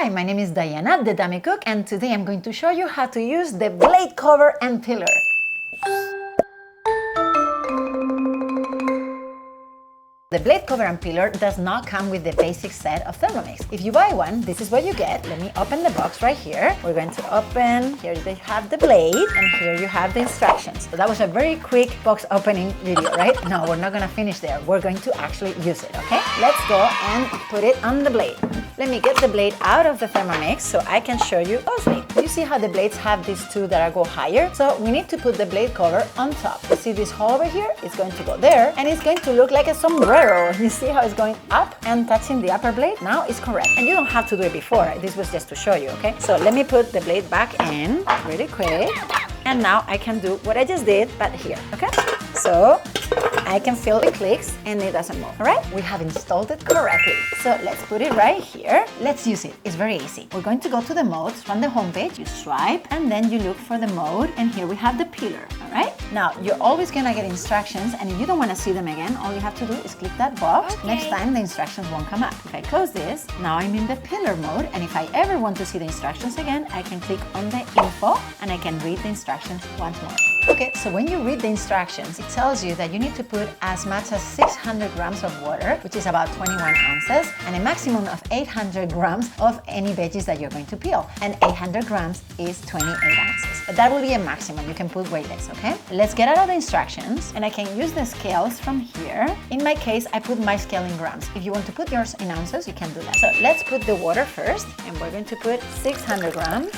Hi, my name is Diana, the Dummy Cook, and today I'm going to show you how to use the blade cover and peeler. The blade cover and peeler does not come with the basic set of Thermomix. If you buy one, this is what you get. Let me open the box right here. We're going to open, here they have the blade, and here you have the instructions. So that was a very quick box opening video, right? No, we're not gonna finish there. We're going to actually use it, okay? Let's go and put it on the blade. Let me get the blade out of the Thermomix so I can show you closely. You see how the blades have these two that go higher? So we need to put the blade cover on top. You see this hole over here? It's going to go there, and it's going to look like a sombrero. You see how it's going up and touching the upper blade? Now it's correct. And you don't have to do it before. This was just to show you, okay? So let me put the blade back in really quick. And now I can do what I just did, but here, okay? So I can feel the clicks and it doesn't move, all right? We have installed it correctly. So let's put it right here. Let's use it. It's very easy. We're going to go to the modes from the homepage. You swipe and then you look for the mode, and here we have the peeler, all right? Now, you're always gonna get instructions, and if you don't wanna see them again, all you have to do is click that box. Okay. Next time the instructions won't come up. If I close this, now I'm in the peeler mode, and if I ever want to see the instructions again, I can click on the info and I can read the instructions once more. Okay, so when you read the instructions, it tells you that you need to put as much as 600 grams of water, which is about 21 ounces, and a maximum of 800 grams of any veggies that you're going to peel. And 800 grams is 28 ounces. But that will be a maximum. You can put way less, okay? Let's get out of the instructions, and I can use the scales from here. In my case, I put my scale in grams. If you want to put yours in ounces, you can do that. So let's put the water first, and we're going to put 600 grams.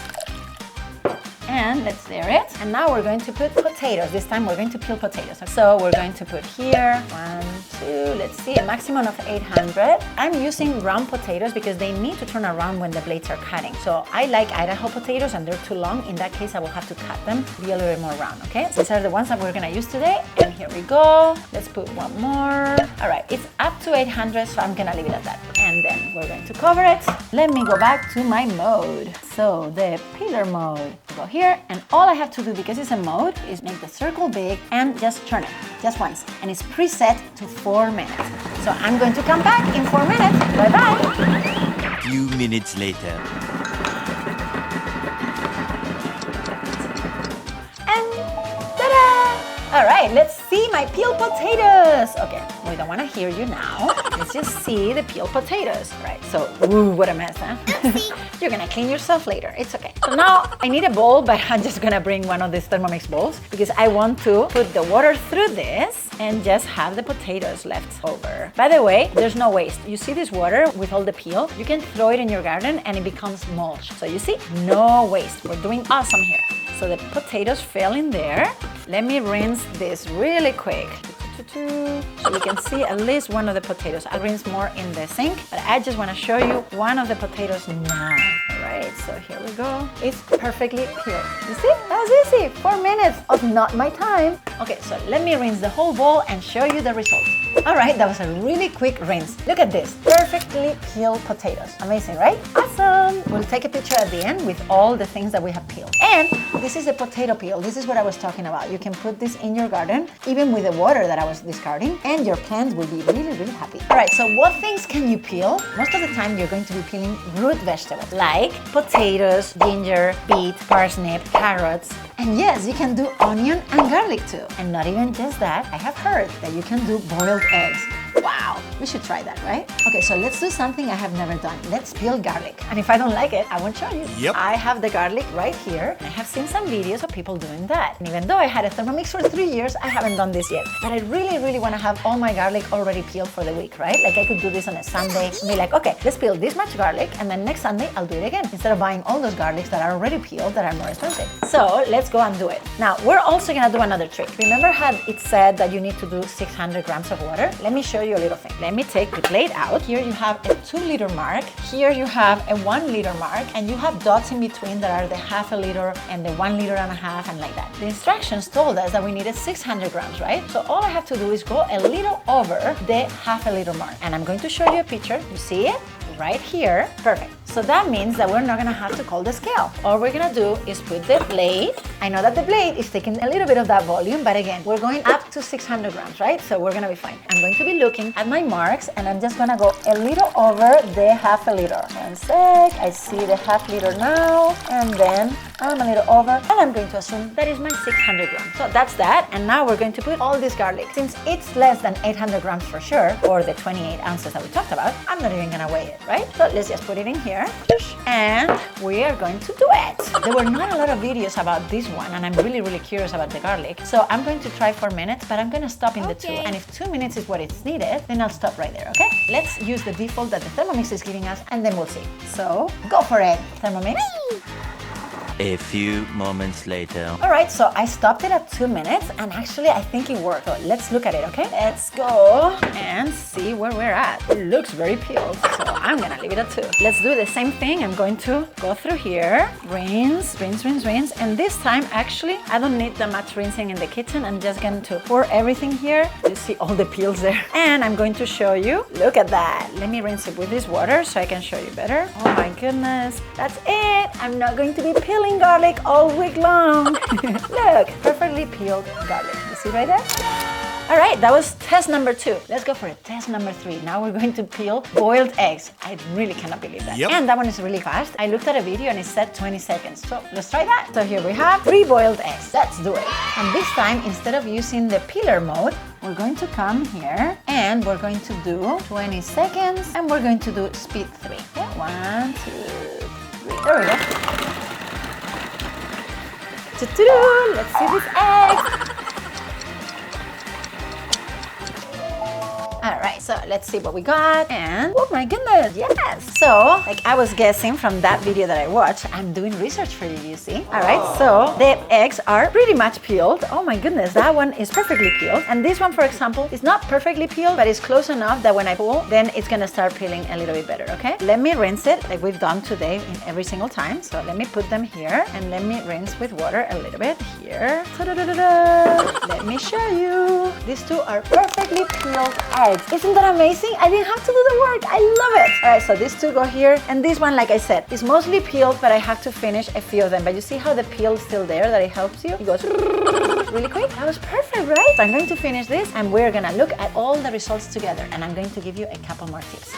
And let's stir it. And now we're going to put potatoes. This time we're going to peel potatoes. So we're going to put here 1, 2, let's see, a maximum of 800. I'm using round potatoes because they need to turn around when the blades are cutting. So I like Idaho potatoes and they're too long. In that case, I will have to cut them to be a little bit more round, okay? These are the ones that we're gonna use today. And here we go. Let's put one more. All right, it's up to 800, so I'm gonna leave it at that. And then we're going to cover it. Let me go back to my mode. So the peeler mode. Go here, and all I have to do, because it's a mode, is make the circle big and just turn it, just once. And it's preset to 4 minutes. So I'm going to come back in 4 minutes. Bye-bye. A few minutes later. And ta-da! All right, let's see my peeled potatoes. Okay, we don't want to hear you now. Let's just see the peeled potatoes. All right, so, ooh, what a mess, huh? You're gonna clean yourself later. It's okay. So now I need a bowl, but I'm just gonna bring one of these Thermomix bowls because I want to put the water through this and just have the potatoes left over. By the way, there's no waste. You see this water with all the peel? You can throw it in your garden and it becomes mulch. So you see, no waste. We're doing awesome here. So the potatoes fell in there. Let me rinse this really quick. So you can see at least one of the potatoes. I'll rinse more in the sink, but I just want to show you one of the potatoes now. All right, so here we go. It's perfectly peeled. You see? That was easy. 4 minutes of not my time. Okay, so let me rinse the whole bowl and show you the results. All right, that was a really quick rinse. Look at this, perfectly peeled potatoes. Amazing, right? Awesome. We'll take a picture at the end with all the things that we have peeled. And this is a potato peel. This is what I was talking about. You can put this in your garden, even with the water that I was discarding, and your plants will be really, really happy. All right, so what things can you peel? Most of the time, you're going to be peeling root vegetables, like potatoes, ginger, beet, parsnip, carrots. And yes, you can do onion and garlic too. And not even just that, I have heard that you can do boiled eggs. Wow, we should try that, right? Okay, so let's do something I have never done. Let's peel garlic. And if I don't like it, I won't show you. Yep. I have the garlic right here. I have seen some videos of people doing that. And even though I had a Thermomix for 3 years, I haven't done this yet. But I really, really want to have all my garlic already peeled for the week, right? Like I could do this on a Sunday and be like, okay, let's peel this much garlic, and then next Sunday I'll do it again, instead of buying all those garlics that are already peeled that are more expensive. So let's go and do it. Now, we're also gonna do another trick. Remember how it said that you need to do 600 grams of water? Let me show you a little thing. Let me take the blade out. Here you have a 2-liter mark. Here you have a 1-liter mark, and you have dots in between that are the ½ liter and the 1 liter and a half, and like that. The instructions told us that we needed 600 grams, right? So all I have to do is go a little over the ½ liter mark. And I'm going to show you a picture. You see it? Right here. Perfect. So that means that we're not gonna have to call the scale. All we're gonna do is put the blade. I know that the blade is taking a little bit of that volume, but again, we're going up to 600 grams, right? So we're gonna be fine. I'm going to be looking at my marks and I'm just gonna go a little over the half a liter. 1 sec, I see the half liter now, and then I'm a little over, and I'm going to assume that is my 600 grams. So that's that, and now we're going to put all this garlic. Since it's less than 800 grams for sure, or the 28 ounces that we talked about, I'm not even gonna weigh it, right? So let's just put it in here, and we are going to do it. There were not a lot of videos about this one, and I'm really, really curious about the garlic. So I'm going to try 4 minutes, but I'm gonna stop in the 2. And if 2 minutes is what it's needed, then I'll stop right there, okay? Let's use the default that the Thermomix is giving us, and then we'll see. So go for it, Thermomix. A few moments later. All right, so I stopped it at 2 minutes, and actually I think it worked. So let's look at it, okay? Let's go and see where we're at. It looks very peeled, so I'm gonna leave it at 2. Let's do the same thing. I'm going to go through here, rinse, rinse, rinse, rinse, and this time actually I don't need that much rinsing in the kitchen. I'm just going to pour everything here. You see all the peels there, and I'm going to show you. Look at that. Let me rinse it with this water so I can show you better. Oh my goodness, that's it. I'm not going to be peeling garlic all week long. Look, perfectly peeled garlic. You see right there? All right, that was test number 2. Let's go for it. Test number 3. Now we're going to peel boiled eggs. I really cannot believe that. Yep. And that one is really fast. I looked at a video and it said 20 seconds. So let's try that. So here we have 3 boiled eggs. Let's do it. And this time, instead of using the peeler mode, we're going to come here and we're going to do 20 seconds and we're going to do speed 3. Okay, 1, 2, 3. There we go. Let's see this egg. All right, so let's see what we got. And oh my goodness, yes. So like I was guessing from that video that I watched, I'm doing research for you, you see. All right, so the eggs are pretty much peeled. Oh my goodness, that one is perfectly peeled. And this one, for example, is not perfectly peeled, but it's close enough that when I pull, then it's gonna start peeling a little bit better, okay? Let me rinse it like we've done today in every single time. So let me put them here and let me rinse with water a little bit here. Let me show you. These 2 are perfectly peeled eggs. Isn't that amazing? I didn't have to do the work. I love it. All right, so these 2 go here. And this one, like I said, is mostly peeled, but I have to finish a few of them. But you see how the peel is still there, that it helps you? It goes really quick. That was perfect, right? So I'm going to finish this and we're gonna look at all the results together. And I'm going to give you a couple more tips.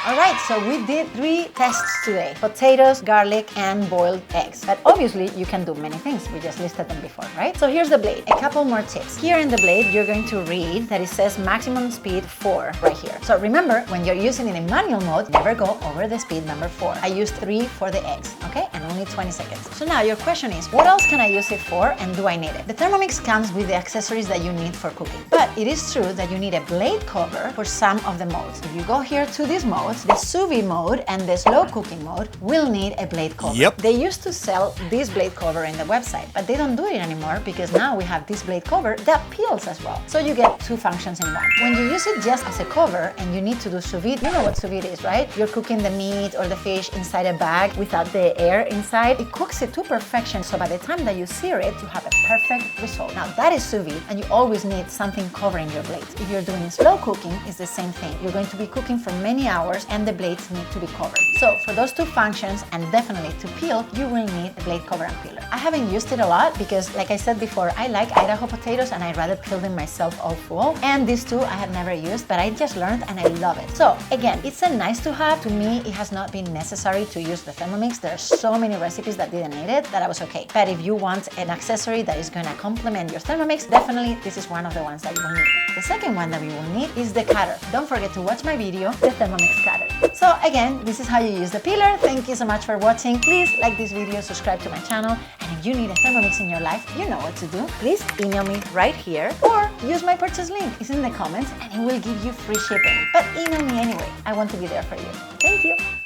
All right, so we did 3 tests today: potatoes, garlic, and boiled eggs. But obviously, you can do many things. We just listed them before, right? So here's the blade. A couple more tips. Here in the blade, you're going to read that it says maximum speed 4 right here. So remember, when you're using it in manual mode, never go over the speed number 4. I used 3 for the eggs, okay? And only 20 seconds. So now your question is, what else can I use it for and do I need it? The Thermomix comes with the accessories that you need for cooking. But it is true that you need a blade cover for some of the modes. If you go here to these modes, the sous vide mode and the slow cooking mode will need a blade cover. Yep. They used to sell this blade cover in the website, but they don't do it anymore because now we have this blade cover that peels as well. So you get 2 functions in one. When you use it just as a cover and you need to do sous vide, you know what sous vide is, right? You're cooking the meat or the fish inside a bag without the air inside. It cooks it to perfection, so by the time that you sear it, you have a perfect result. Now that is sous vide, and you always need something covering your blades. If you're doing slow cooking, it's the same thing. You're going to be cooking for many hours and the blades need to be covered. So for those 2 functions and definitely to peel, you will need a blade cover and peeler. I haven't used it a lot because, like I said before, I like Idaho potatoes and I'd rather peel them myself all full. And these 2 I have never used, but I just learned and I love it. So again, it's a nice to have. To me, it has not been necessary to use the Thermomix. There are so many recipes that didn't need it that I was okay. But if you want an accessory that is going to complement your Thermomix, definitely this is one of the ones that you will need. The second one that we will need is the cutter. Don't forget to watch my video, the Thermomix cutter. So again, this is how you use the peeler. Thank you so much for watching. Please like this video, subscribe to my channel, and if you need a Thermomix in your life, you know what to do. Please email me right here or use my purchase link. It's in the comments and it will give you free shipping. But email me anyway. I want to be there for you. Thank you.